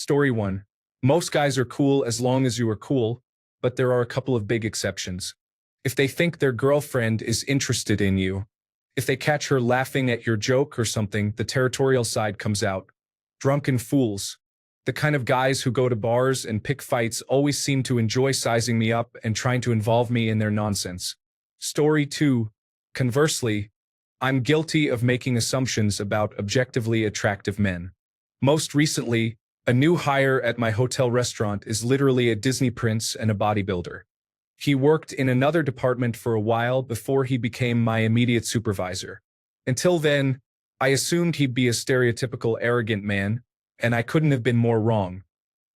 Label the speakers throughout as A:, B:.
A: Story 1. Most guys are cool as long as you are cool, but there are a couple of big exceptions. If they think their girlfriend is interested in you, if they catch her laughing at your joke or something, the territorial side comes out. Drunken fools. The kind of guys who go to bars and pick fights always seem to enjoy sizing me up and trying to involve me in their nonsense. Story 2. Conversely, I'm guilty of making assumptions about objectively attractive men. Most recently, a new hire at my hotel restaurant is literally a Disney prince and a bodybuilder. He worked in another department for a while before he became my immediate supervisor. Until then, I assumed he'd be a stereotypical arrogant man, and I couldn't have been more wrong.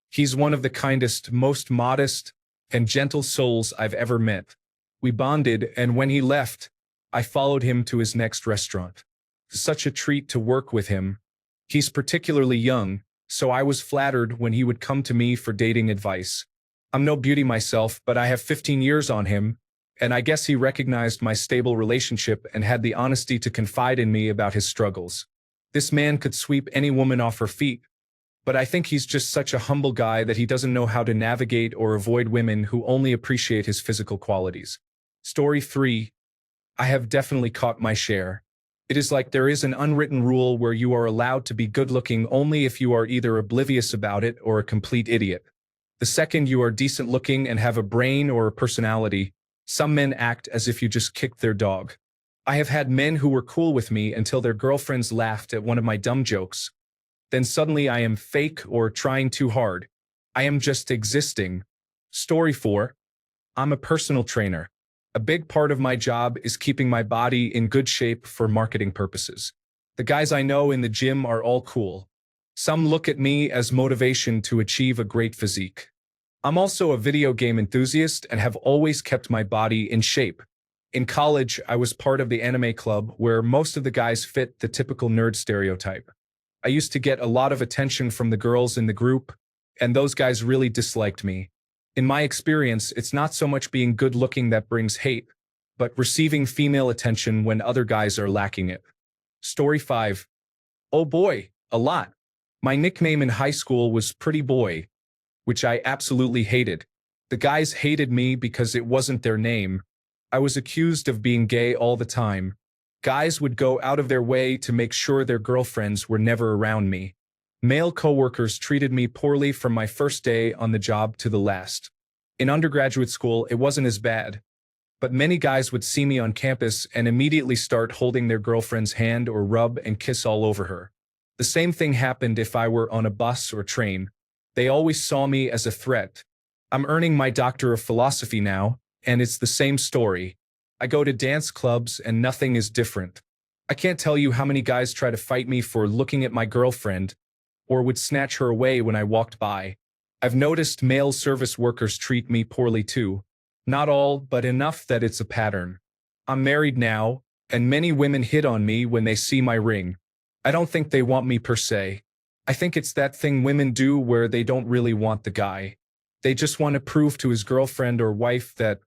A: He's one of the kindest, most modest, and gentle souls I've ever met. We bonded, and when he left, I followed him to his next restaurant. Such a treat to work with him. He's particularly young, so I was flattered when he would come to me for dating advice. I'm no beauty myself, but I have 15 years on him, and I guess he recognized my stable relationship and had the honesty to confide in me about his struggles. This man could sweep any woman off her feet, but I think he's just such a humble guy that he doesn't know how to navigate or avoid women who only appreciate his physical qualities. Story 3. I have definitely caught my share. It is like there is an unwritten rule where you are allowed to be good-looking only if you are either oblivious about it or a complete idiot. The second you are decent-looking and have a brain or a personality, some men act as if you just kicked their dog. I have had men who were cool with me until their girlfriends laughed at one of my dumb jokes. Then suddenly I am fake or trying too hard. I am just existing. Story 4. I'm a personal trainer. A big part of my job is keeping my body in good shape for marketing purposes. The guys I know in the gym are all cool. Some look at me as motivation to achieve a great physique. I'm also a video game enthusiast and have always kept my body in shape. In college, I was part of the anime club where most of the guys fit the typical nerd stereotype. I used to get a lot of attention from the girls in the group, and those guys really disliked me. In my experience, it's not so much being good-looking that brings hate, but receiving female attention when other guys are lacking it. Story 5. Oh boy, a lot. My nickname in high school was Pretty Boy, which I absolutely hated. The guys hated me because it wasn't their name. I was accused of being gay all the time. Guys would go out of their way to make sure their girlfriends were never around me. Male coworkers treated me poorly from my first day on the job to the last. In undergraduate school, it wasn't as bad, but many guys would see me on campus and immediately start holding their girlfriend's hand or rub and kiss all over her. The same thing happened if I were on a bus or train. They always saw me as a threat. I'm earning my Doctor of Philosophy now, and it's the same story. I go to dance clubs and nothing is different. I can't tell you how many guys try to fight me for looking at my girlfriend, or would snatch her away when I walked by. I've noticed male service workers treat me poorly too. Not all, but enough that it's a pattern. I'm married now, and many women hit on me when they see my ring. I don't think they want me per se. I think it's that thing women do where they don't really want the guy. They just want to prove to his girlfriend or wife that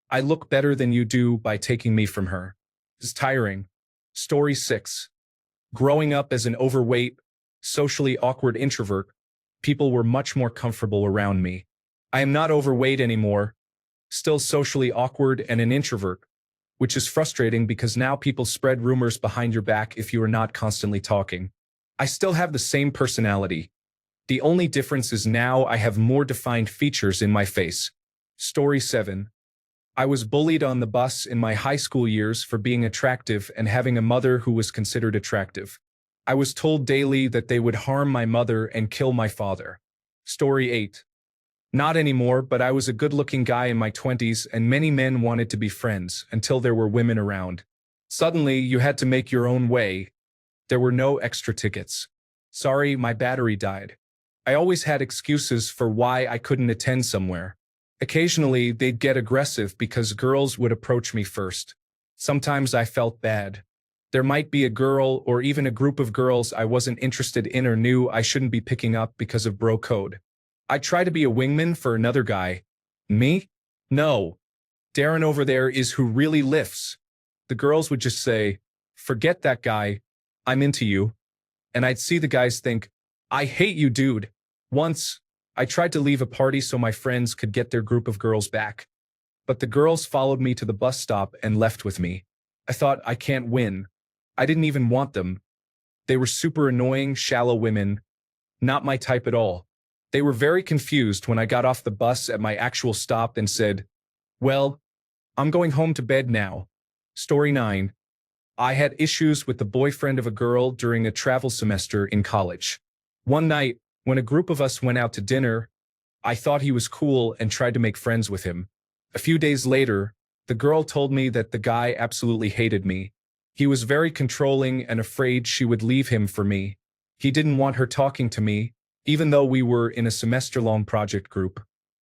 A: I look better than you do by taking me from her. It's tiring. Story 6. Growing up as an overweight, socially awkward introvert, people were much more comfortable around me. I am not overweight anymore, still socially awkward and an introvert, which is frustrating because now people spread rumors behind your back if you are not constantly talking. I still have the same personality. The only difference is now I have more defined features in my face. Story 7. I was bullied on the bus in my high school years for being attractive and having a mother who was considered attractive. I was told daily that they would harm my mother and kill my father. Story 8. Not anymore, but I was a good-looking guy in my 20s and many men wanted to be friends until there were women around. Suddenly, you had to make your own way. There were no extra tickets. Sorry, my battery died. I always had excuses for why I couldn't attend somewhere. Occasionally, they'd get aggressive because girls would approach me first. Sometimes I felt bad. There might be a girl or even a group of girls I wasn't interested in or knew I shouldn't be picking up because of bro code. I'd try to be a wingman for another guy. Me? No. Darren over there is who really lifts. The girls would just say, forget that guy, I'm into you. And I'd see the guys think, I hate you, dude. Once, I tried to leave a party so my friends could get their group of girls back. But the girls followed me to the bus stop and left with me. I thought, I can't win. I didn't even want them. They were super annoying, shallow women. Not my type at all. They were very confused when I got off the bus at my actual stop and said, "Well, I'm going home to bed now." Story 9. I had issues with the boyfriend of a girl during a travel semester in college. One night, when a group of us went out to dinner, I thought he was cool and tried to make friends with him. A few days later, the girl told me that the guy absolutely hated me. He was very controlling and afraid she would leave him for me. He didn't want her talking to me, even though we were in a semester-long project group.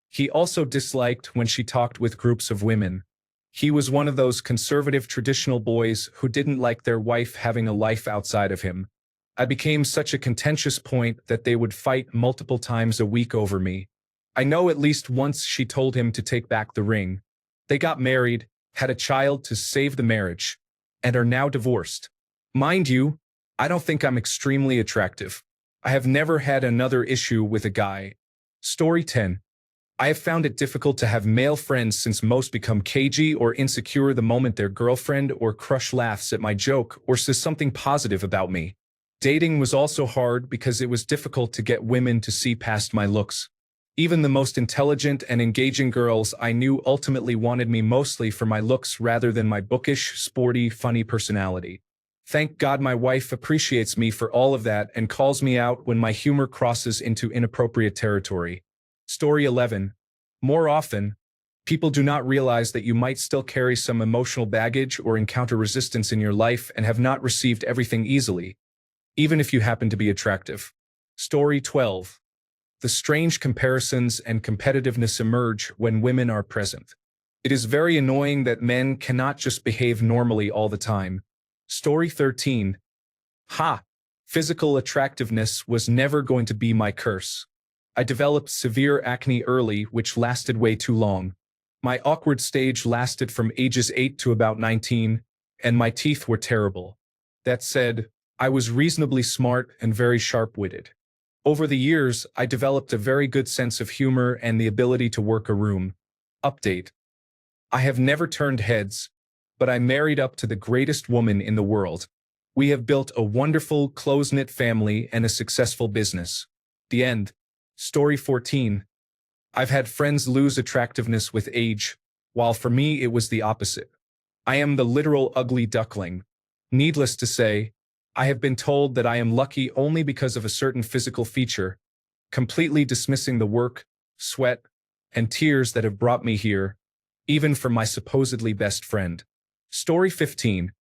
A: He also disliked when she talked with groups of women. He was one of those conservative traditional boys who didn't like their wife having a life outside of him. I became such a contentious point that they would fight multiple times a week over me. I know at least once she told him to take back the ring. They got married, had a child to save the marriage, and are now divorced. Mind you, I don't think I'm extremely attractive. I have never had another issue with a guy. Story 10. I have found it difficult to have male friends since most become cagey or insecure the moment their girlfriend or crush laughs at my joke or says something positive about me. Dating was also hard because it was difficult to get women to see past my looks. Even the most intelligent and engaging girls I knew ultimately wanted me mostly for my looks rather than my bookish, sporty, funny personality. Thank God my wife appreciates me for all of that and calls me out when my humor crosses into inappropriate territory. Story 11. More often, people do not realize that you might still carry some emotional baggage or encounter resistance in your life and have not received everything easily, even if you happen to be attractive. Story 12. The strange comparisons and competitiveness emerge when women are present. It is very annoying that men cannot just behave normally all the time. Story 13. Physical attractiveness was never going to be my curse. I developed severe acne early, which lasted way too long. My awkward stage lasted from ages 8 to about 19, and my teeth were terrible. That said, I was reasonably smart and very sharp-witted. Over the years, I developed a very good sense of humor and the ability to work a room. Update. I have never turned heads, but I married up to the greatest woman in the world. We have built a wonderful, close-knit family and a successful business. The end. Story 14. I've had friends lose attractiveness with age, while for me it was the opposite. I am the literal ugly duckling. Needless to say, I have been told that I am lucky only because of a certain physical feature, completely dismissing the work, sweat, and tears that have brought me here, even from my supposedly best friend. Story 15.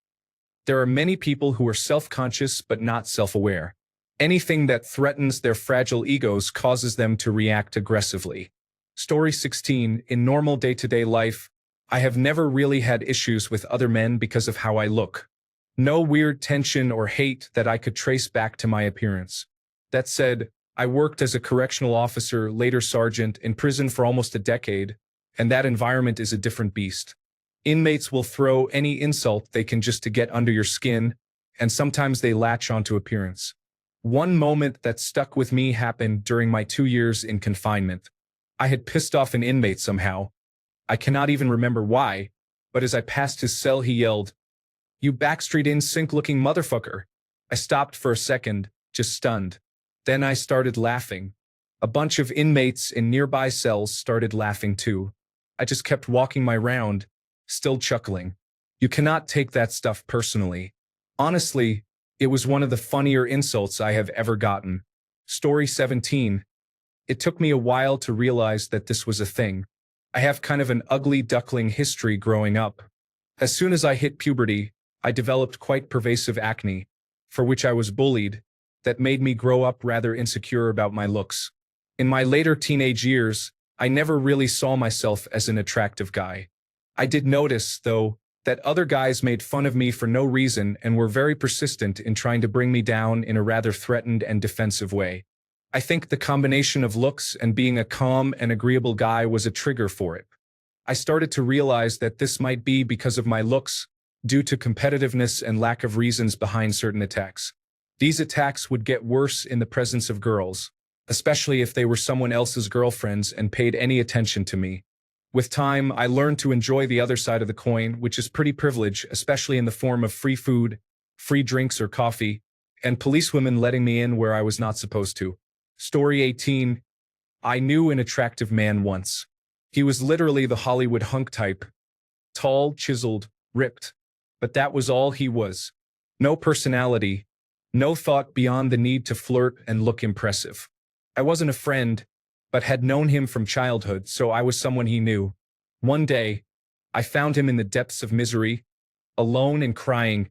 A: There are many people who are self-conscious but not self-aware. Anything that threatens their fragile egos causes them to react aggressively. Story 16. In normal day-to-day life, I have never really had issues with other men because of how I look. No weird tension or hate that I could trace back to my appearance. That said, I worked as a correctional officer, later sergeant, in prison for almost a decade, and that environment is a different beast. Inmates will throw any insult they can just to get under your skin, and sometimes they latch onto appearance. One moment that stuck with me happened during my 2 years in confinement. I had pissed off an inmate somehow. I cannot even remember why, but as I passed his cell he yelled, "You backstreet in-sync-looking motherfucker." I stopped for a second, just stunned. Then I started laughing. A bunch of inmates in nearby cells started laughing too. I just kept walking my round, still chuckling. You cannot take that stuff personally. Honestly, it was one of the funnier insults I have ever gotten. Story 17. It took me a while to realize that this was a thing. I have kind of an ugly duckling history growing up. As soon as I hit puberty, I developed quite pervasive acne, for which I was bullied, that made me grow up rather insecure about my looks. In my later teenage years, I never really saw myself as an attractive guy. I did notice, though, that other guys made fun of me for no reason and were very persistent in trying to bring me down in a rather threatened and defensive way. I think the combination of looks and being a calm and agreeable guy was a trigger for it. I started to realize that this might be because of my looks, due to competitiveness and lack of reasons behind certain attacks. These attacks would get worse in the presence of girls. especially if they were someone else's girlfriends and paid any attention to me. With time, I learned to enjoy the other side of the coin, which is pretty privilege, especially in the form of free food, free drinks or coffee, and policewomen letting me in where I was not supposed to. Story 18. I knew an attractive man once. He was literally the Hollywood hunk type. Tall, chiseled, ripped. But that was all he was. No personality, no thought beyond the need to flirt and look impressive. I wasn't a friend, but had known him from childhood, so I was someone he knew. One day, I found him in the depths of misery, alone and crying,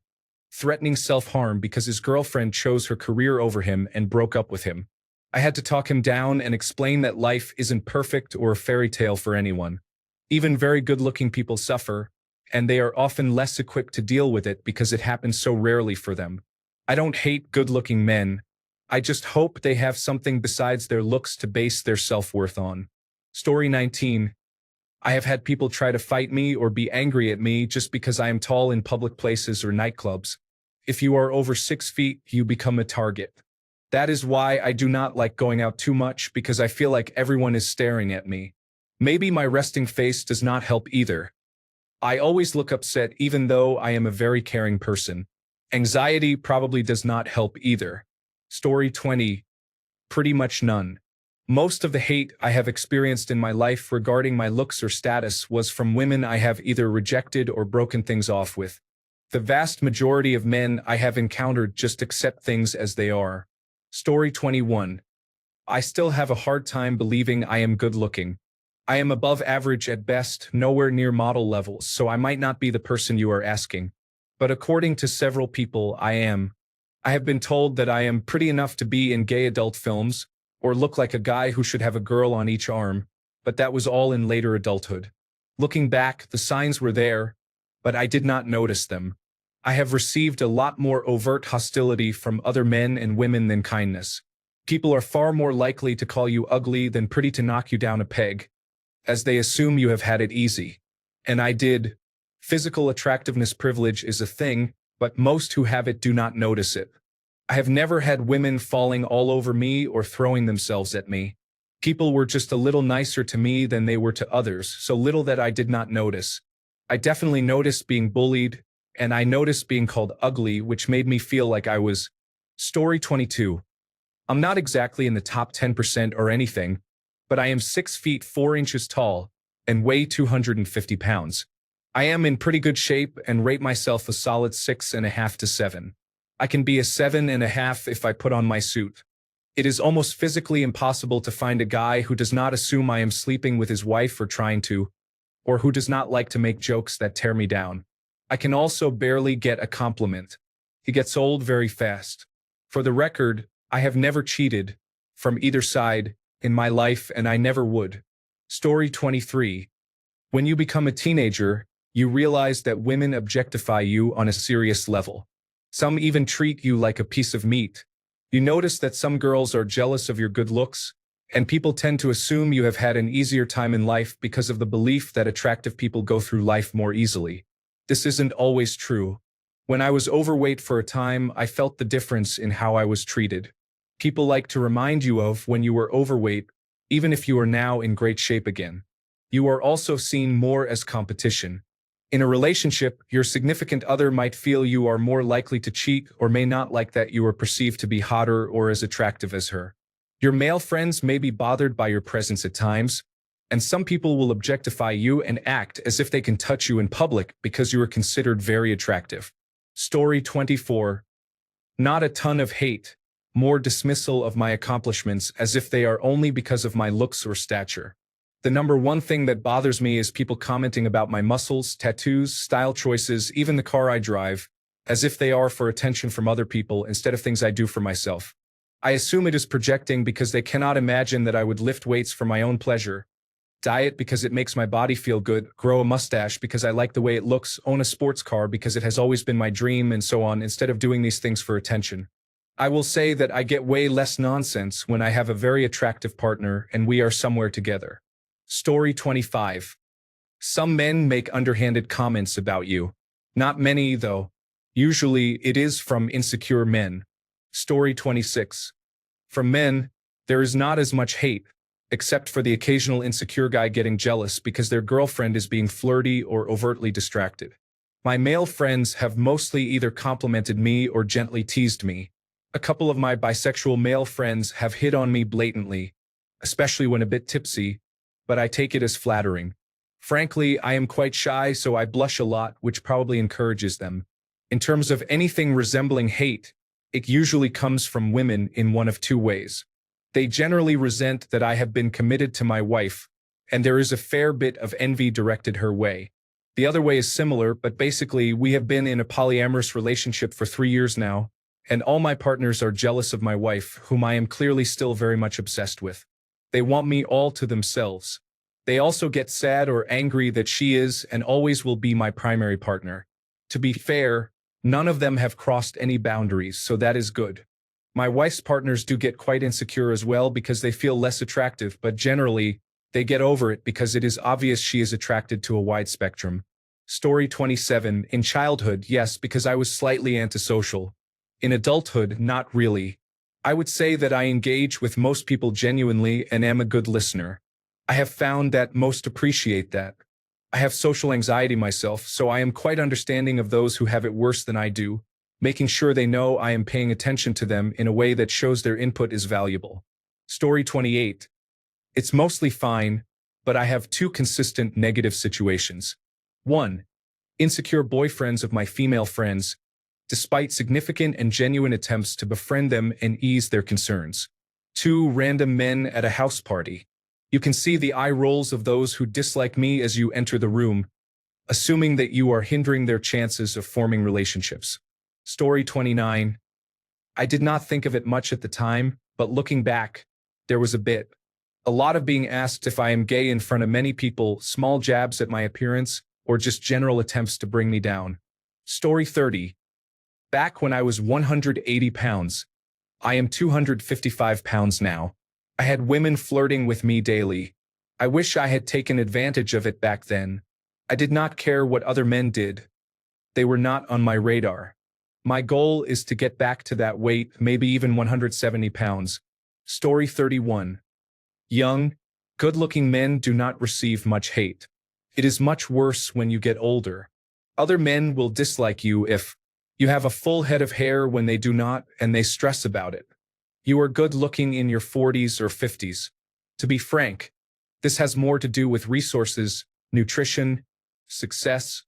A: threatening self-harm because his girlfriend chose her career over him and broke up with him. I had to talk him down and explain that life isn't perfect or a fairy tale for anyone. Even very good-looking people suffer, and they are often less equipped to deal with it because it happens so rarely for them. I don't hate good-looking men. I just hope they have something besides their looks to base their self-worth on. Story 19. I have had people try to fight me or be angry at me just because I am tall in public places or nightclubs. If you are over 6 feet, you become a target. That is why I do not like going out too much, because I feel like everyone is staring at me. Maybe my resting face does not help either. I always look upset even though I am a very caring person. Anxiety probably does not help either. Story 20. Pretty much none. Most of the hate I have experienced in my life regarding my looks or status was from women I have either rejected or broken things off with. The vast majority of men I have encountered just accept things as they are. Story 21. I still have a hard time believing I am good looking. I am above average at best, nowhere near model levels, so I might not be the person you are asking. But according to several people, I am. I have been told that I am pretty enough to be in gay adult films, or look like a guy who should have a girl on each arm, but that was all in later adulthood. Looking back, the signs were there, but I did not notice them. I have received a lot more overt hostility from other men and women than kindness. People are far more likely to call you ugly than pretty to knock you down a peg, as they assume you have had it easy. And I did. Physical attractiveness privilege is a thing, but most who have it do not notice it. I have never had women falling all over me or throwing themselves at me. People were just a little nicer to me than they were to others, so little that I did not notice. I definitely noticed being bullied, and I noticed being called ugly, which made me feel like I was. Story 22. I'm not exactly in the top 10% or anything, but I am 6 feet 4 inches tall and weigh 250 pounds. I am in pretty good shape and rate myself a solid 6.5 to 7. I can be a 7.5 if I put on my suit. It is almost physically impossible to find a guy who does not assume I am sleeping with his wife or trying to, or who does not like to make jokes that tear me down. I can also barely get a compliment. He gets old very fast. For the record, I have never cheated, from either side, in my life, and I never would. Story 23. When you become a teenager, you realize that women objectify you on a serious level. Some even treat you like a piece of meat. You notice that some girls are jealous of your good looks, and people tend to assume you have had an easier time in life because of the belief that attractive people go through life more easily. This isn't always true. When I was overweight for a time, I felt the difference in how I was treated. People like to remind you of when you were overweight, even if you are now in great shape again. You are also seen more as competition. In a relationship, your significant other might feel you are more likely to cheat or may not like that you are perceived to be hotter or as attractive as her. Your male friends may be bothered by your presence at times, and some people will objectify you and act as if they can touch you in public because you are considered very attractive. Story 24. Not a ton of hate, more dismissal of my accomplishments as if they are only because of my looks or stature. The number one thing that bothers me is people commenting about my muscles, tattoos, style choices, even the car I drive, as if they are for attention from other people instead of things I do for myself. I assume it is projecting because they cannot imagine that I would lift weights for my own pleasure, diet because it makes my body feel good, grow a mustache because I like the way it looks, own a sports car because it has always been my dream, and so on, instead of doing these things for attention. I will say that I get way less nonsense when I have a very attractive partner and we are somewhere together. Story 25. Some men make underhanded comments about you. Not many, though. Usually, it is from insecure men. Story 26. From men, There is not as much hate, except for the occasional insecure guy getting jealous because their girlfriend is being flirty or overtly distracted. My male friends have mostly either complimented me or gently teased me. A couple of my bisexual male friends have hit on me blatantly, especially when a bit tipsy, but I take it as flattering. Frankly, I am quite shy, so I blush a lot, which probably encourages them. In terms of anything resembling hate, it usually comes from women in one of two ways. They generally resent that I have been committed to my wife, and there is a fair bit of envy directed her way. The other way is similar, but basically we have been in a polyamorous relationship for 3 years now, and all my partners are jealous of my wife, whom I am clearly still very much obsessed with. They want me all to themselves. They also get sad or angry that she is and always will be my primary partner. To be fair, none of them have crossed any boundaries, so that is good. My wife's partners do get quite insecure as well because they feel less attractive, but generally, they get over it because it is obvious she is attracted to a wide spectrum. Story 27. In childhood, yes, because I was slightly antisocial. In adulthood, not really. I would say that I engage with most people genuinely and am a good listener. I have found that most appreciate that. I have social anxiety myself, so I am quite understanding of those who have it worse than I do, making sure they know I am paying attention to them in a way that shows their input is valuable. Story 28. It's mostly fine, but I have two consistent negative situations. 1. Insecure boyfriends of my female friends, despite significant and genuine attempts to befriend them and ease their concerns. 2. Random men at a house party. You can see the eye rolls of those who dislike me as you enter the room, assuming that you are hindering their chances of forming relationships. Story 29. I did not think of it much at the time, but looking back, there was a bit. A lot of being asked if I am gay in front of many people, small jabs at my appearance, or just general attempts to bring me down. Story 30. Back when I was 180 pounds, I am 255 pounds now. I had women flirting with me daily. I wish I had taken advantage of it back then. I did not care what other men did. They were not on my radar. My goal is to get back to that weight, maybe even 170 pounds. Story 31. Young, good-looking men do not receive much hate. It is much worse when you get older. Other men will dislike you if you have a full head of hair when they do not, and they stress about it. You are good-looking in your 40s or 50s. To be frank, this has more to do with resources, nutrition, success,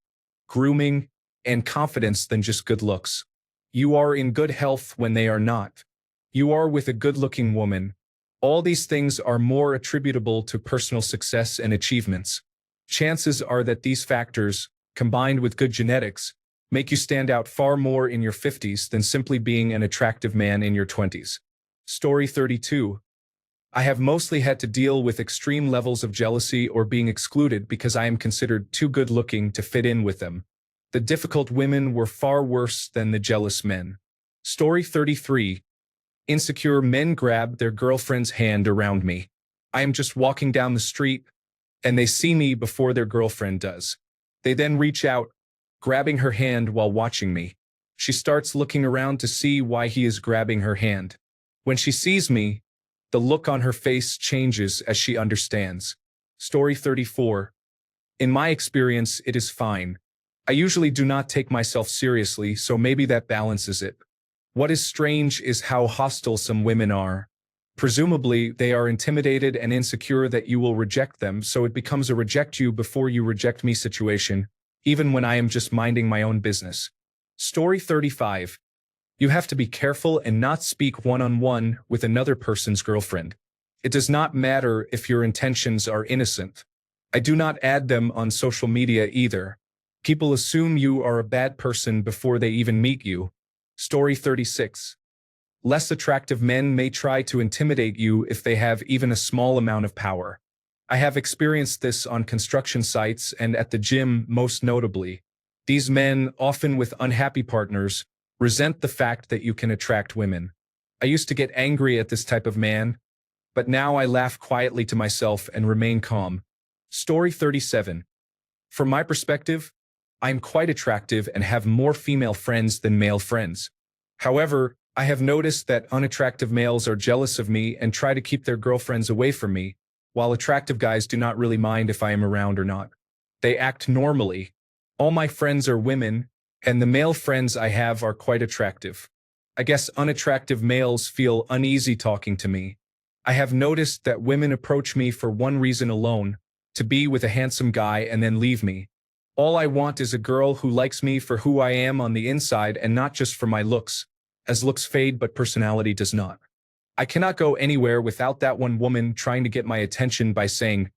A: grooming, and confidence than just good looks. You are in good health when they are not. You are with a good-looking woman. All these things are more attributable to personal success and achievements. Chances are that these factors, combined with good genetics, make you stand out far more in your 50s than simply being an attractive man in your 20s. Story 32. I have mostly had to deal with extreme levels of jealousy or being excluded because I am considered too good-looking to fit in with them. The difficult women were far worse than the jealous men. Story 33. Insecure men grab their girlfriend's hand around me. I am just walking down the street, and they see me before their girlfriend does. They then reach out, grabbing her hand while watching me. She starts looking around to see why he is grabbing her hand. When she sees me, the look on her face changes as she understands. Story 34. In my experience, it is fine. I usually do not take myself seriously, so maybe that balances it. What is strange is how hostile some women are. Presumably, they are intimidated and insecure that you will reject them, so it becomes a reject you before you reject me situation, even when I am just minding my own business. Story 35. You have to be careful and not speak one-on-one with another person's girlfriend. It does not matter if your intentions are innocent. I do not add them on social media either. People assume you are a bad person before they even meet you. Story 36. Less attractive men may try to intimidate you if they have even a small amount of power. I have experienced this on construction sites and at the gym most notably. These men, often with unhappy partners, resent the fact that you can attract women. I used to get angry at this type of man, but now I laugh quietly to myself and remain calm. Story 37. From my perspective, I'm quite attractive and have more female friends than male friends. However, I have noticed that unattractive males are jealous of me and try to keep their girlfriends away from me, while attractive guys do not really mind if I am around or not. They act normally. All my friends are women, and the male friends I have are quite attractive. I guess unattractive males feel uneasy talking to me. I have noticed that women approach me for one reason alone, to be with a handsome guy and then leave me. All I want is a girl who likes me for who I am on the inside and not just for my looks, as looks fade but personality does not. I cannot go anywhere without that one woman trying to get my attention by saying,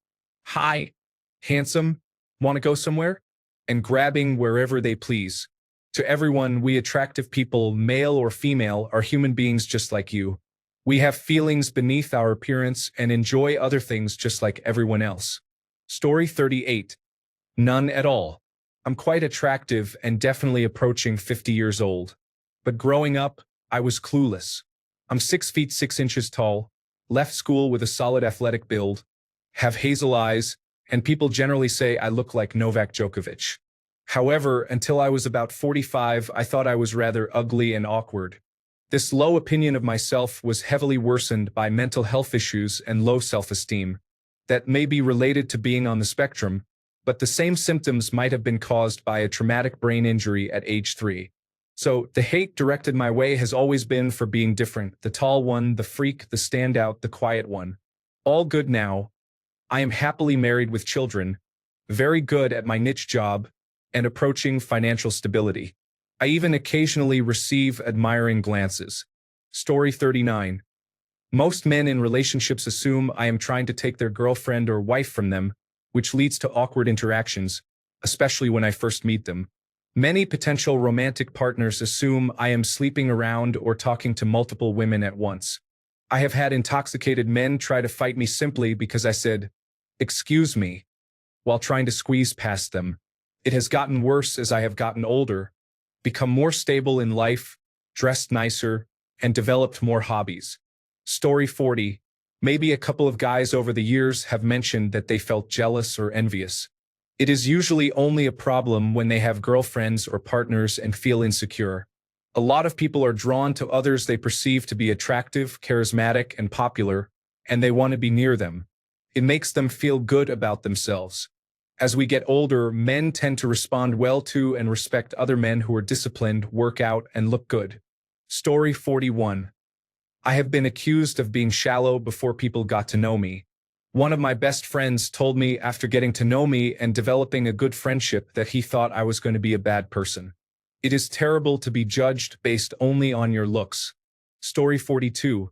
A: "Hi, handsome, want to go somewhere?" and grabbing wherever they please. To everyone, we attractive people, male or female, are human beings just like you. We have feelings beneath our appearance and enjoy other things just like everyone else. Story 38. None at all. I'm quite attractive and definitely approaching 50 years old. But growing up, I was clueless. I'm 6 feet 6 inches tall, left school with a solid athletic build, have hazel eyes, and people generally say I look like Novak Djokovic. However, until I was about 45, I thought I was rather ugly and awkward. This low opinion of myself was heavily worsened by mental health issues and low self-esteem. That may be related to being on the spectrum, but the same symptoms might have been caused by a traumatic brain injury at age 3. So, the hate directed my way has always been for being different, the tall one, the freak, the standout, the quiet one. All good now. I am happily married with children, very good at my niche job, and approaching financial stability. I even occasionally receive admiring glances. Story 39. Most men in relationships assume I am trying to take their girlfriend or wife from them, which leads to awkward interactions, especially when I first meet them. Many potential romantic partners assume I am sleeping around or talking to multiple women at once. I have had intoxicated men try to fight me simply because I said, "Excuse me," while trying to squeeze past them. It has gotten worse as I have gotten older, become more stable in life, dressed nicer, and developed more hobbies. Story 40. Maybe a couple of guys over the years have mentioned that they felt jealous or envious. It is usually only a problem when they have girlfriends or partners and feel insecure. A lot of people are drawn to others they perceive to be attractive, charismatic, and popular, and they want to be near them. It makes them feel good about themselves. As we get older, men tend to respond well to and respect other men who are disciplined, work out, and look good. Story 41. I have been accused of being shallow before people got to know me. One of my best friends told me after getting to know me and developing a good friendship that he thought I was going to be a bad person. It is terrible to be judged based only on your looks. Story 42.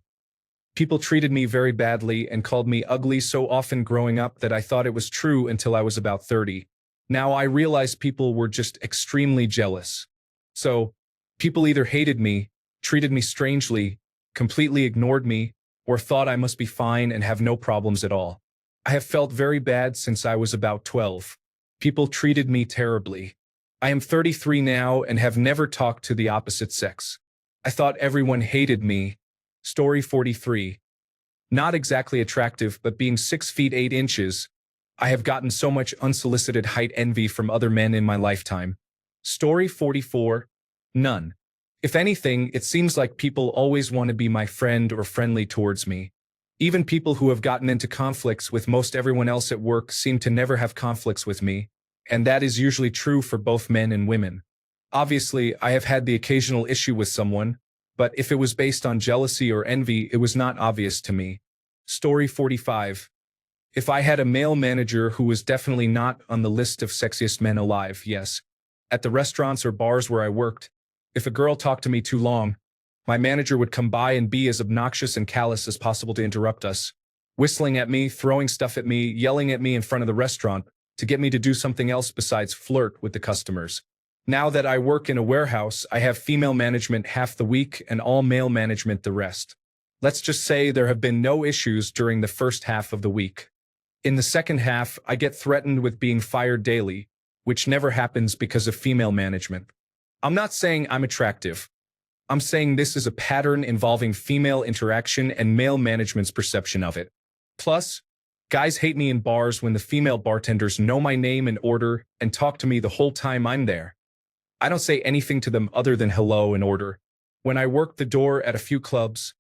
A: People treated me very badly and called me ugly so often growing up that I thought it was true until I was about 30. Now I realize people were just extremely jealous. So, people either hated me, treated me strangely, completely ignored me, or thought I must be fine and have no problems at all. I have felt very bad since I was about 12. People treated me terribly. I am 33 now and have never talked to the opposite sex. I thought everyone hated me. Story 43. Not exactly attractive, but being 6 feet 8 inches, I have gotten so much unsolicited height envy from other men in my lifetime. Story 44. None. If anything, it seems like people always want to be my friend or friendly towards me. Even people who have gotten into conflicts with most everyone else at work seem to never have conflicts with me, and that is usually true for both men and women. Obviously, I have had the occasional issue with someone, but if it was based on jealousy or envy, it was not obvious to me. Story 45. If I had a male manager who was definitely not on the list of sexiest men alive, yes. At the restaurants or bars where I worked, if a girl talked to me too long, my manager would come by and be as obnoxious and callous as possible to interrupt us, whistling at me, throwing stuff at me, yelling at me in front of the restaurant to get me to do something else besides flirt with the customers. Now that I work in a warehouse, I have female management half the week and all male management the rest. Let's just say there have been no issues during the first half of the week. In the second half, I get threatened with being fired daily, which never happens because of female management. I'm not saying I'm attractive. I'm saying this is a pattern involving female interaction and male management's perception of it. Plus, guys hate me in bars when the female bartenders know my name and order and talk to me the whole time I'm there. I don't say anything to them other than hello and order. When I worked the door at a few clubs,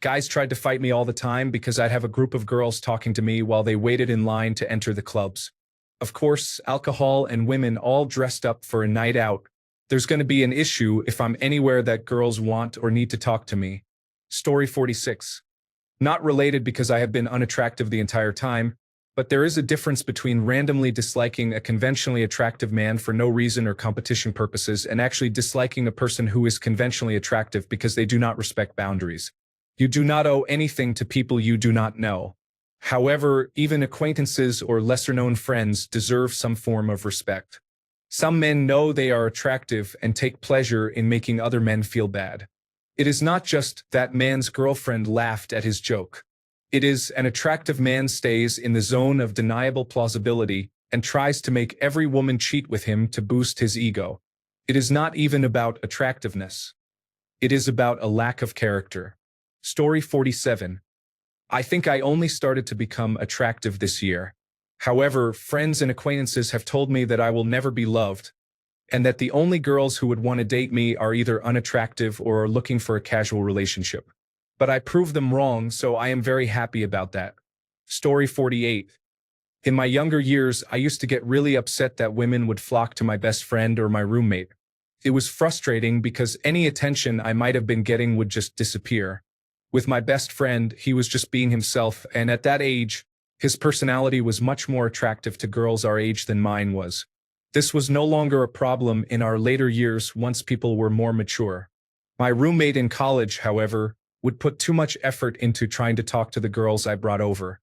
A: guys tried to fight me all the time because I'd have a group of girls talking to me while they waited in line to enter the clubs. Of course, alcohol and women all dressed up for a night out. There's going to be an issue if I'm anywhere that girls want or need to talk to me. Story 46. Not related because I have been unattractive the entire time, but there is a difference between randomly disliking a conventionally attractive man for no reason or competition purposes and actually disliking a person who is conventionally attractive because they do not respect boundaries. You do not owe anything to people you do not know. However, even acquaintances or lesser-known friends deserve some form of respect. Some men know they are attractive and take pleasure in making other men feel bad. It is not just that man's girlfriend laughed at his joke. It is an attractive man stays in the zone of deniable plausibility and tries to make every woman cheat with him to boost his ego. It is not even about attractiveness. It is about a lack of character. Story 47. I think I only started to become attractive this year. However, friends and acquaintances have told me that I will never be loved, and that the only girls who would want to date me are either unattractive or are looking for a casual relationship. But I proved them wrong, so I am very happy about that. Story 48. In my younger years, I used to get really upset that women would flock to my best friend or my roommate. It was frustrating because any attention I might have been getting would just disappear. With my best friend, he was just being himself, and at that age, his personality was much more attractive to girls our age than mine was. This was no longer a problem in our later years once people were more mature. My roommate in college, however, would put too much effort into trying to talk to the girls I brought over.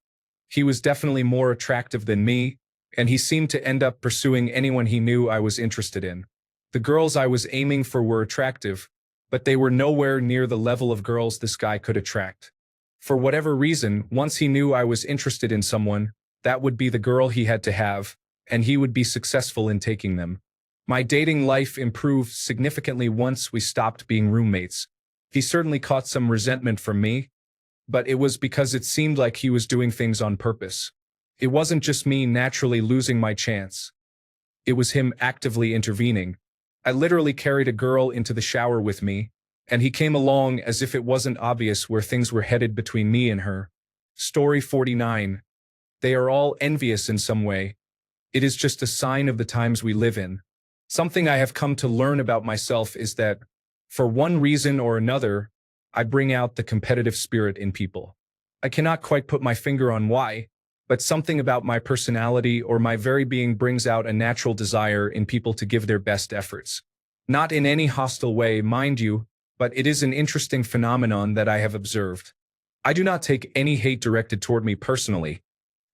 A: He was definitely more attractive than me, and he seemed to end up pursuing anyone he knew I was interested in. The girls I was aiming for were attractive, but they were nowhere near the level of girls this guy could attract. For whatever reason, once he knew I was interested in someone, that would be the girl he had to have, and he would be successful in taking them. My dating life improved significantly once we stopped being roommates. He certainly caught some resentment from me, but it was because it seemed like he was doing things on purpose. It wasn't just me naturally losing my chance. It was him actively intervening. I literally carried a girl into the shower with me, and he came along as if it wasn't obvious where things were headed between me and her. Story 49. They are all envious in some way. It is just a sign of the times we live in. Something I have come to learn about myself is that, for one reason or another, I bring out the competitive spirit in people. I cannot quite put my finger on why, but something about my personality or my very being brings out a natural desire in people to give their best efforts. Not in any hostile way, mind you, but it is an interesting phenomenon that I have observed. I do not take any hate directed toward me personally.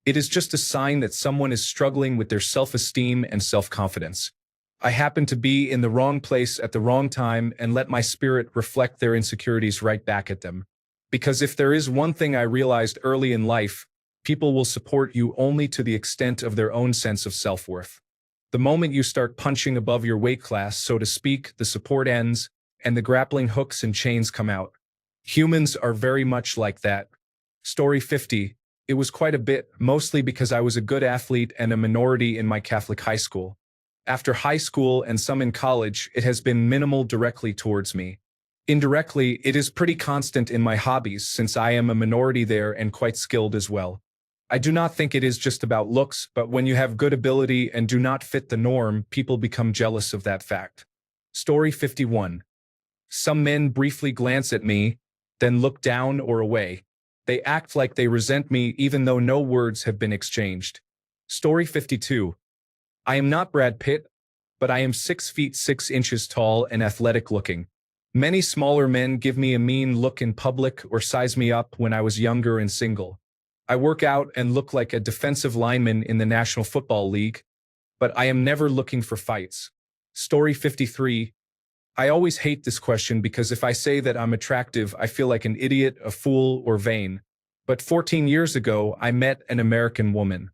A: It is just a sign that someone is struggling with their self-esteem and self-confidence. I happen to be in the wrong place at the wrong time and let my spirit reflect their insecurities right back at them. Because if there is one thing I realized early in life, people will support you only to the extent of their own sense of self-worth. The moment you start punching above your weight class, so to speak, the support ends, and the grappling hooks and chains come out. Humans are very much like that. Story 50. It was quite a bit, mostly because I was a good athlete and a minority in my Catholic high school. After high school and some in college, it has been minimal directly towards me. Indirectly, it is pretty constant in my hobbies since I am a minority there and quite skilled as well. I do not think it is just about looks, but when you have good ability and do not fit the norm, people become jealous of that fact. Story 51. Some men briefly glance at me, then look down or away. They act like they resent me even though no words have been exchanged. Story 52. I am not Brad Pitt, but I am 6 feet 6 inches tall and athletic looking. Many smaller men give me a mean look in public or size me up when I was younger and single. I work out and look like a defensive lineman in the National Football League, but I am never looking for fights. Story 53. I always hate this question because if I say that I'm attractive, I feel like an idiot, a fool, or vain. But 14 years ago, I met an American woman.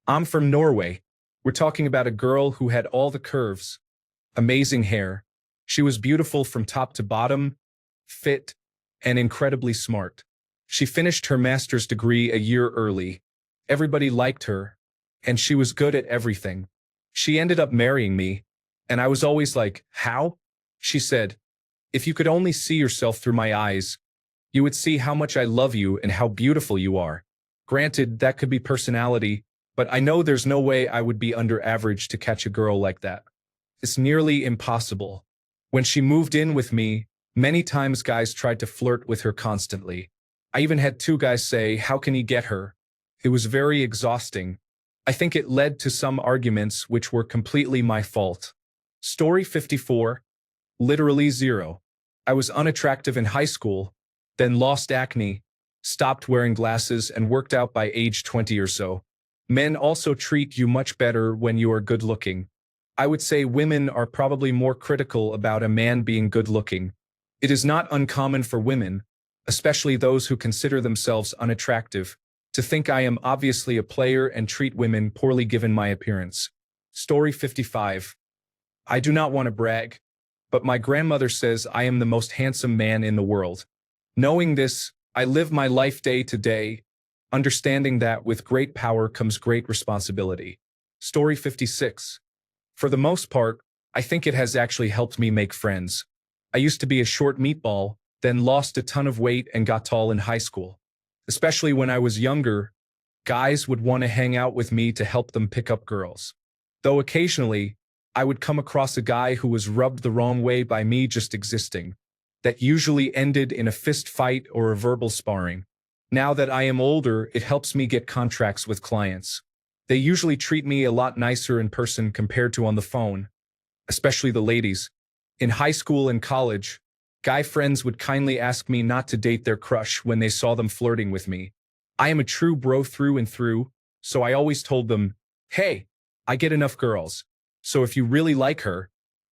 A: I'm from Norway. We're talking about a girl who had all the curves. Amazing hair. She was beautiful from top to bottom, fit, and incredibly smart. She finished her master's degree a year early. Everybody liked her, and she was good at everything. She ended up marrying me, and I was always like, how? She said, If you could only see yourself through my eyes, you would see how much I love you and how beautiful you are. Granted, that could be personality, but I know there's no way I would be under average to catch a girl like that. It's nearly impossible. When she moved in with me, many times guys tried to flirt with her constantly. I even had two guys say, "How can he get her?" It was very exhausting. I think it led to some arguments which were completely my fault. Story 54. Literally zero. I was unattractive in high school, then lost acne, stopped wearing glasses, and worked out by age 20 or so. Men also treat you much better when you are good looking. I would say women are probably more critical about a man being good looking. It is not uncommon for women, especially those who consider themselves unattractive, to think I am obviously a player and treat women poorly given my appearance. Story 55. I do not want to brag, but my grandmother says I am the most handsome man in the world. Knowing this, I live my life day to day, understanding that with great power comes great responsibility. Story 56. For the most part, I think it has actually helped me make friends. I used to be a short meatball, then lost a ton of weight and got tall in high school. Especially when I was younger, guys would want to hang out with me to help them pick up girls. Though occasionally, I would come across a guy who was rubbed the wrong way by me just existing. That usually ended in a fist fight or a verbal sparring. Now that I am older, it helps me get contracts with clients. They usually treat me a lot nicer in person compared to on the phone, especially the ladies. In high school and college, guy friends would kindly ask me not to date their crush when they saw them flirting with me. I am a true bro through and through, so I always told them, "Hey, I get enough girls, so if you really like her,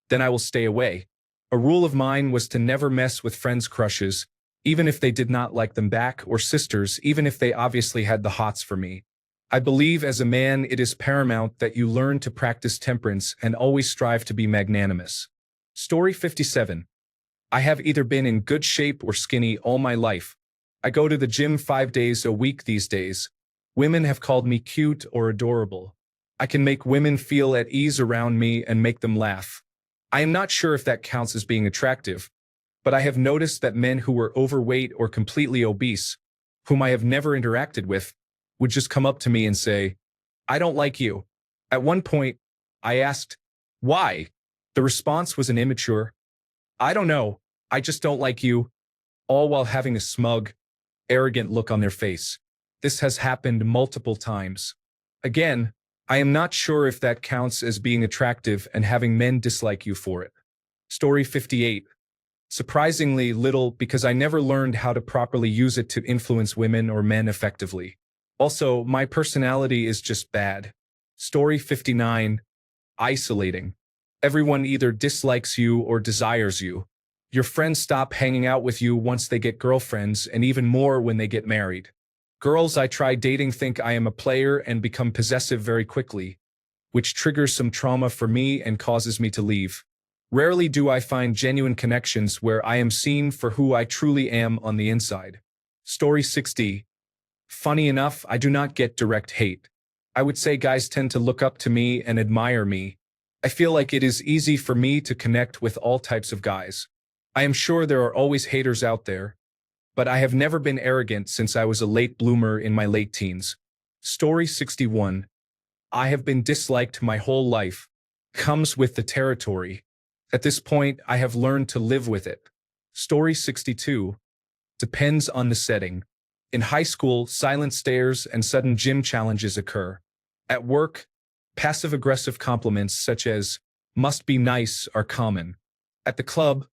A: then I will stay away." A rule of mine was to never mess with friends' crushes, even if they did not like them back, or sisters, even if they obviously had the hots for me. I believe as a man it is paramount that you learn to practice temperance and always strive to be magnanimous. Story 57. I have either been in good shape or skinny all my life. I go to the gym 5 days a week these days. Women have called me cute or adorable. I can make women feel at ease around me and make them laugh. I am not sure if that counts as being attractive, but I have noticed that men who were overweight or completely obese, whom I have never interacted with, would just come up to me and say, "I don't like you." At one point, I asked, "Why?" The response was an immature, "I don't know, I just don't like you," all while having a smug, arrogant look on their face. This has happened multiple times. Again, I am not sure if that counts as being attractive and having men dislike you for it. Story 58. Surprisingly little because I never learned how to properly use it to influence women or men effectively. Also, my personality is just bad. Story 59. Isolating. Everyone either dislikes you or desires you. Your friends stop hanging out with you once they get girlfriends, and even more when they get married. Girls I try dating think I am a player and become possessive very quickly, which triggers some trauma for me and causes me to leave. Rarely do I find genuine connections where I am seen for who I truly am on the inside. Story 60. Funny enough, I do not get direct hate. I would say guys tend to look up to me and admire me. I feel like it is easy for me to connect with all types of guys. I am sure there are always haters out there, but I have never been arrogant since I was a late bloomer in my late teens. Story 61. I have been disliked my whole life. Comes with the territory. At this point, I have learned to live with it. Story 62. Depends on the setting. In high school, silent stares and sudden gym challenges occur. At work, passive-aggressive compliments such as, "must be nice," are common. At the club,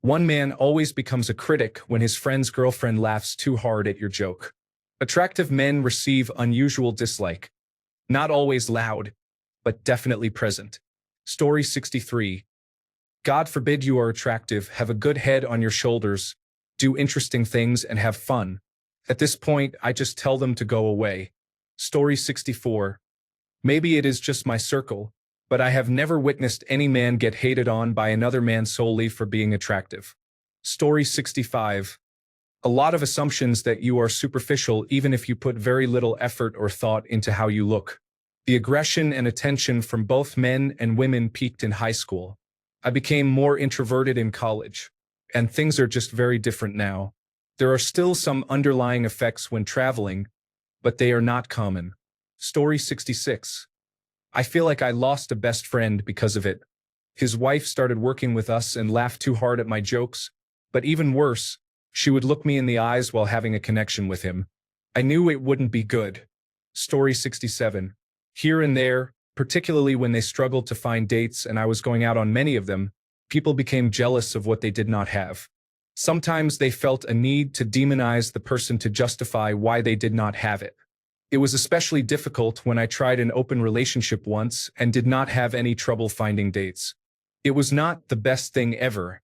A: one man always becomes a critic when his friend's girlfriend laughs too hard at your joke. Attractive men receive unusual dislike. Not always loud, but definitely present. Story 63. God forbid you are attractive, have a good head on your shoulders, do interesting things, and have fun. At this point, I just tell them to go away. Story 64. Maybe it is just my circle, but I have never witnessed any man get hated on by another man solely for being attractive. Story 65. A lot of assumptions that you are superficial even if you put very little effort or thought into how you look. The aggression and attention from both men and women peaked in high school. I became more introverted in college. and things are just very different now. There are still some underlying effects when traveling, but they are not common. Story 66. I feel like I lost a best friend because of it. His wife started working with us and laughed too hard at my jokes, but even worse, she would look me in the eyes while having a connection with him. I knew it wouldn't be good. Story 67. Here and there, particularly when they struggled to find dates and I was going out on many of them, people became jealous of what they did not have. Sometimes they felt a need to demonize the person to justify why they did not have it. It was especially difficult when I tried an open relationship once and did not have any trouble finding dates. It was not the best thing ever,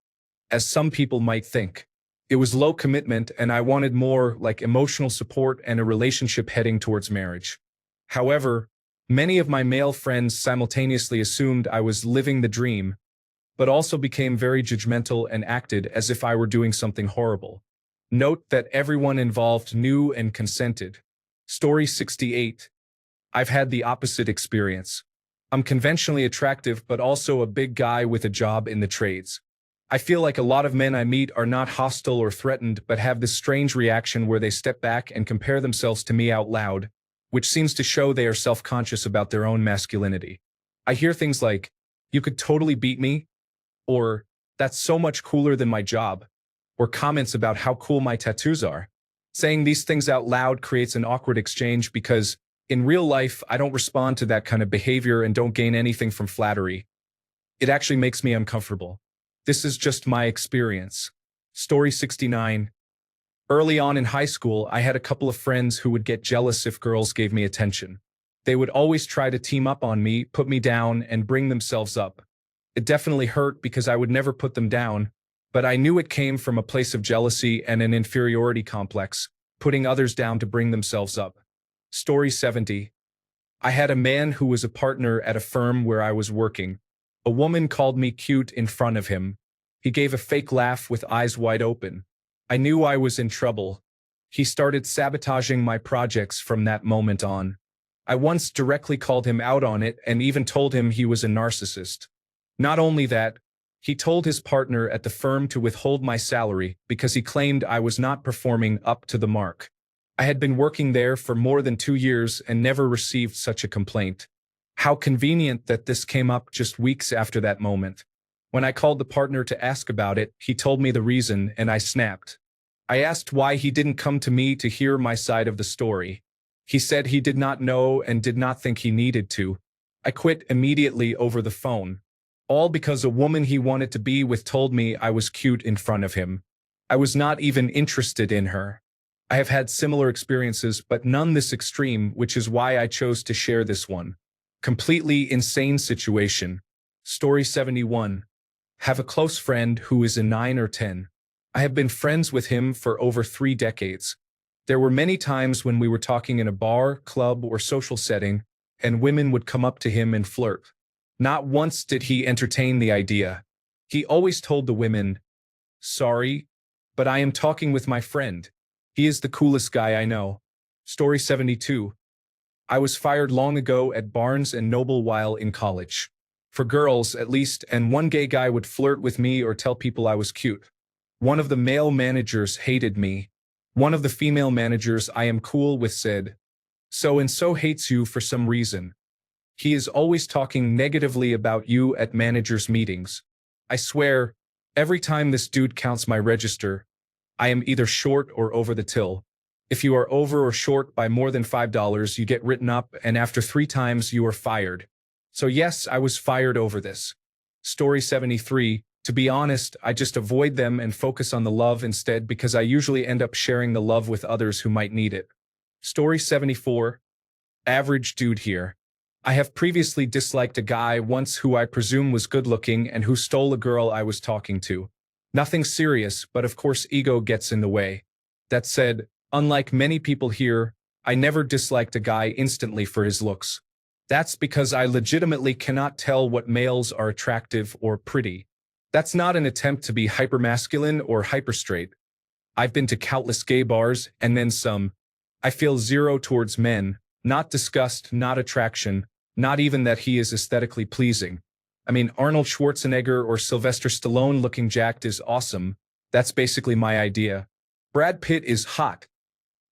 A: as some people might think. It was low commitment and I wanted more like emotional support and a relationship heading towards marriage. However, many of my male friends simultaneously assumed I was living the dream, but also became very judgmental and acted as if I were doing something horrible. Note that everyone involved knew and consented. Story 68. I've had the opposite experience. I'm conventionally attractive but also a big guy with a job in the trades. I feel like a lot of men I meet are not hostile or threatened but have this strange reaction where they step back and compare themselves to me out loud, which seems to show they are self-conscious about their own masculinity. I hear things like, "You could totally beat me," or "That's so much cooler than my job," or comments about how cool my tattoos are. Saying these things out loud creates an awkward exchange because, in real life, I don't respond to that kind of behavior and don't gain anything from flattery. It actually makes me uncomfortable. This is just my experience. Story 69. Early on in high school, I had a couple of friends who would get jealous if girls gave me attention. They would always try to team up on me, put me down, and bring themselves up. It definitely hurt because I would never put them down, but I knew it came from a place of jealousy and an inferiority complex, putting others down to bring themselves up. Story 70. I had a man who was a partner at a firm where I was working. A woman called me cute in front of him. He gave a fake laugh with eyes wide open. I knew I was in trouble. He started sabotaging my projects from that moment on. I once directly called him out on it and even told him he was a narcissist. Not only that, he told his partner at the firm to withhold my salary because he claimed I was not performing up to the mark. I had been working there for more than 2 years and never received such a complaint. How convenient that this came up just weeks after that moment. When I called the partner to ask about it, he told me the reason and I snapped. I asked why he didn't come to me to hear my side of the story. He said he did not know and did not think he needed to. I quit immediately over the phone. All because a woman he wanted to be with told me I was cute in front of him. I was not even interested in her. I have had similar experiences, but none this extreme, which is why I chose to share this one. Completely insane situation. Story 71. Have a close friend who is a 9 or 10. I have been friends with him for over 3 decades. There were many times when we were talking in a bar, club, or social setting, and women would come up to him and flirt. Not once did he entertain the idea. He always told the women, "Sorry, but I am talking with my friend. He is the coolest guy I know." Story 72. I was fired long ago at Barnes & Noble while in college. For girls, at least, and one gay guy would flirt with me or tell people I was cute. One of the male managers hated me. One of the female managers I am cool with said, "So-and-so hates you for some reason. He is always talking negatively about you at managers' meetings." I swear, every time this dude counts my register, I am either short or over the till. If you are over or short by more than $5, you get written up, and after 3 times you are fired. So yes, I was fired over this. Story 73. To be honest, I just avoid them and focus on the love instead because I usually end up sharing the love with others who might need it. Story 74. Average dude here. I have previously disliked a guy once who I presume was good-looking and who stole a girl I was talking to. Nothing serious, but of course ego gets in the way. That said, unlike many people here, I never disliked a guy instantly for his looks. That's because I legitimately cannot tell what males are attractive or pretty. That's not an attempt to be hypermasculine or hyperstraight. I've been to countless gay bars and then some. I feel zero towards men, not disgust, not attraction, not even that he is aesthetically pleasing. I mean, Arnold Schwarzenegger or Sylvester Stallone looking jacked is awesome, That's basically my idea. Brad Pitt is hot.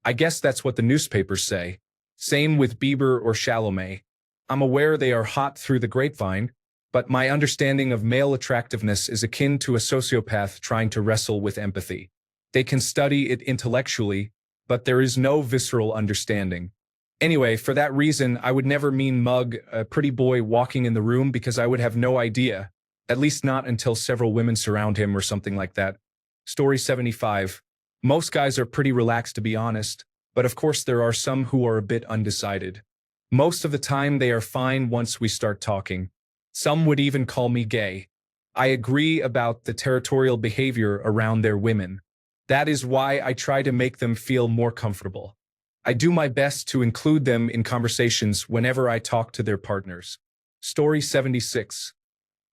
A: I guess that's what the newspapers say. Same with Bieber or Chalamet. I'm aware they are hot through the grapevine, but my understanding of male attractiveness is akin to a sociopath trying to wrestle with empathy. They can study it intellectually, but there is no visceral understanding. Anyway, for that reason, I would never mean mug a pretty boy walking in the room because I would have no idea, at least not until several women surround him or something like that. Story 75. Most guys are pretty relaxed, to be honest, but of course there are some who are a bit undecided. Most of the time they are fine once we start talking. Some would even call me gay. I agree about the territorial behavior around their women. That is why I try to make them feel more comfortable. I do my best to include them in conversations whenever I talk to their partners. Story 76.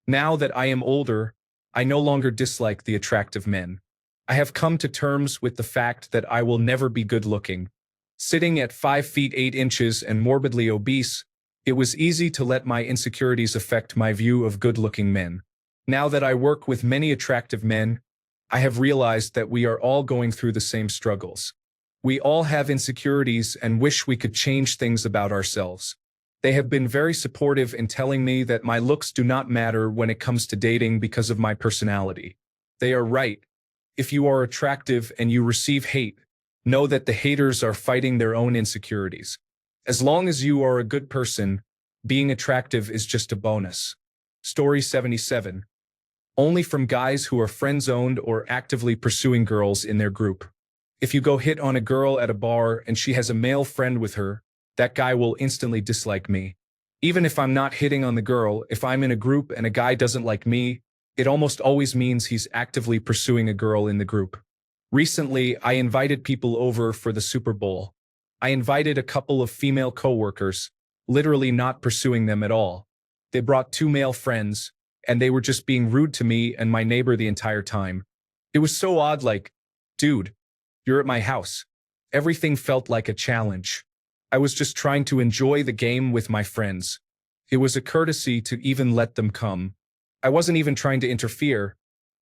A: Now that I am older, I no longer dislike the attractive men. I have come to terms with the fact that I will never be good-looking. Sitting at 5 feet 8 inches and morbidly obese, it was easy to let my insecurities affect my view of good-looking men. Now that I work with many attractive men, I have realized that we are all going through the same struggles. We all have insecurities and wish we could change things about ourselves. They have been very supportive in telling me that my looks do not matter when it comes to dating because of my personality. They are right. If you are attractive and you receive hate, know that the haters are fighting their own insecurities. As long as you are a good person, being attractive is just a bonus. Story 77. Only from guys who are friend-zoned or actively pursuing girls in their group. If you go hit on a girl at a bar and she has a male friend with her, that guy will instantly dislike me. Even if I'm not hitting on the girl, if I'm in a group and a guy doesn't like me, it almost always means he's actively pursuing a girl in the group. Recently, I invited people over for the Super Bowl. I invited a couple of female coworkers, literally not pursuing them at all. They brought 2 male friends, and they were just being rude to me and my neighbor the entire time. It was so odd, like, dude, you're at my house. Everything felt like a challenge. I was just trying to enjoy the game with my friends. It was a courtesy to even let them come. I wasn't even trying to interfere,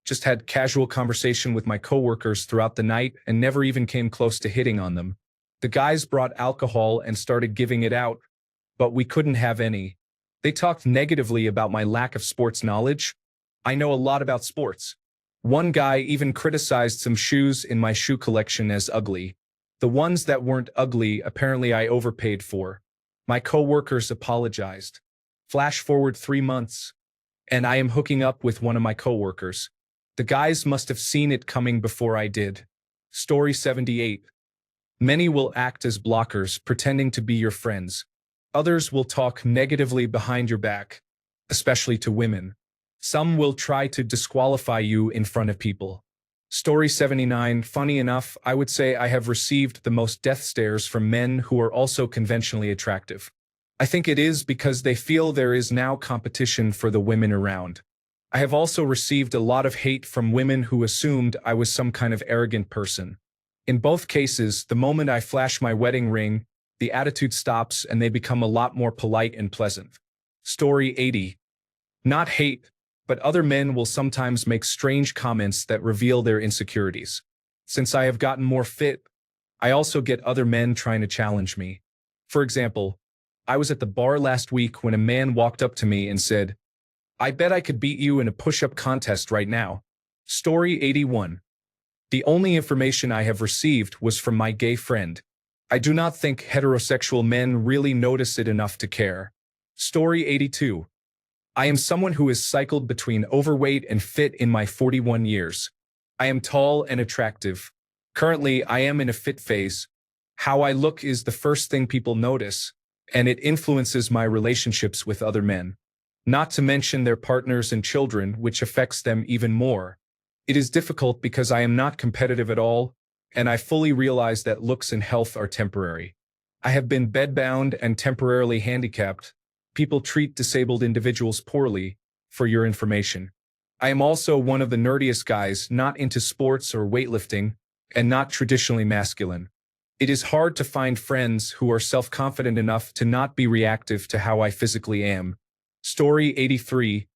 A: just had casual conversation with my coworkers throughout the night and never even came close to hitting on them. The guys brought alcohol and started giving it out, but we couldn't have any. They talked negatively about my lack of sports knowledge. I know a lot about sports. One guy even criticized some shoes in my shoe collection as ugly. The ones that weren't ugly, apparently I overpaid for. My coworkers apologized. Flash forward 3 months, and I am hooking up with one of my coworkers. The guys must have seen it coming before I did. Story 78. Many will act as blockers, pretending to be your friends. Others will talk negatively behind your back, especially to women. Some will try to disqualify you in front of people. Story 79. Funny enough, I would say I have received the most death stares from men who are also conventionally attractive. I think it is because they feel there is now competition for the women around. I have also received a lot of hate from women who assumed I was some kind of arrogant person. In both cases, the moment I flash my wedding ring, the attitude stops and they become a lot more polite and pleasant. Story 80. Not hate, but other men will sometimes make strange comments that reveal their insecurities. Since I have gotten more fit, I also get other men trying to challenge me. For example, I was at the bar last week when a man walked up to me and said, "I bet I could beat you in a push-up contest right now." Story 81. The only information I have received was from my gay friend. I do not think heterosexual men really notice it enough to care. Story 82. I am someone who is cycled between overweight and fit in my 41 years. I am tall and attractive. Currently, I am in a fit phase. How I look is the first thing people notice, and it influences my relationships with other men. Not to mention their partners and children, which affects them even more. It is difficult because I am not competitive at all, and I fully realize that looks and health are temporary. I have been bedbound and temporarily handicapped. People treat disabled individuals poorly, for your information. I am also one of the nerdiest guys, not into sports or weightlifting, and not traditionally masculine. It is hard to find friends who are self-confident enough to not be reactive to how I physically am. Story 83.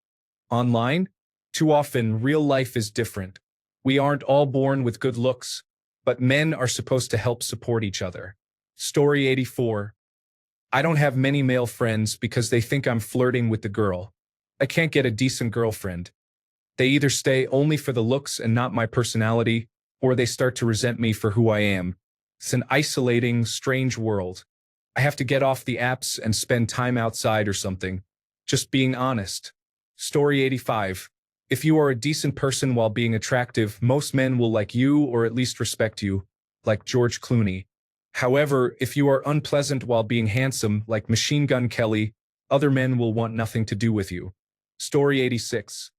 A: Online? Too often, real life is different. We aren't all born with good looks, but men are supposed to help support each other. Story 84. I don't have many male friends because they think I'm flirting with the girl. I can't get a decent girlfriend. They either stay only for the looks and not my personality, or they start to resent me for who I am. It's an isolating, strange world. I have to get off the apps and spend time outside or something. Just being honest. Story 85. If you are a decent person while being attractive, most men will like you or at least respect you, like George Clooney. However, if you are unpleasant while being handsome, like Machine Gun Kelly, other men will want nothing to do with you. Story 86.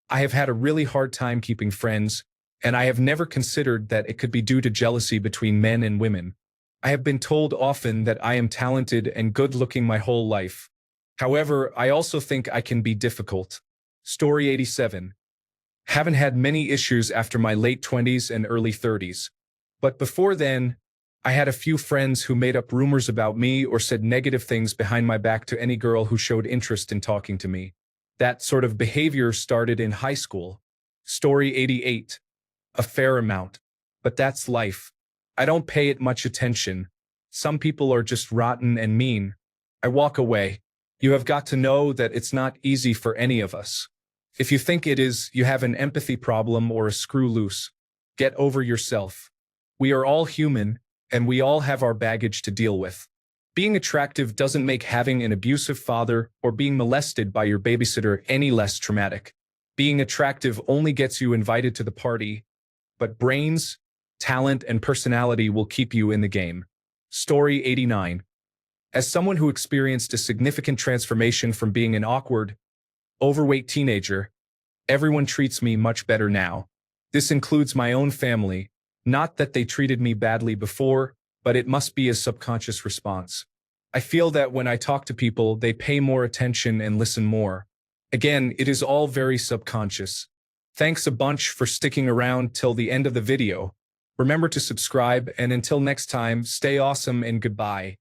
A: I have had a really hard time keeping friends, and I have never considered that it could be due to jealousy between men and women. I have been told often that I am talented and good-looking my whole life. However, I also think I can be difficult. Story 87. Haven't had many issues after my late 20s and early 30s. But before then, I had a few friends who made up rumors about me or said negative things behind my back to any girl who showed interest in talking to me. That sort of behavior started in high school. Story 88. A fair amount. But that's life. I don't pay it much attention. Some people are just rotten and mean. I walk away. You have got to know that it's not easy for any of us. If you think it is, you have an empathy problem or a screw loose. Get over yourself. We are all human, and we all have our baggage to deal with. Being attractive doesn't make having an abusive father or being molested by your babysitter any less traumatic. Being attractive only gets you invited to the party, but brains, talent, and personality will keep you in the game. Story 89. As someone who experienced a significant transformation from being an awkward, overweight teenager, everyone treats me much better now. This includes my own family. Not that they treated me badly before, but it must be a subconscious response. I feel that when I talk to people, they pay more attention and listen more. Again, it is all very subconscious. Thanks a bunch for sticking around till the end of the video. Remember to subscribe, and until next time, stay awesome and goodbye.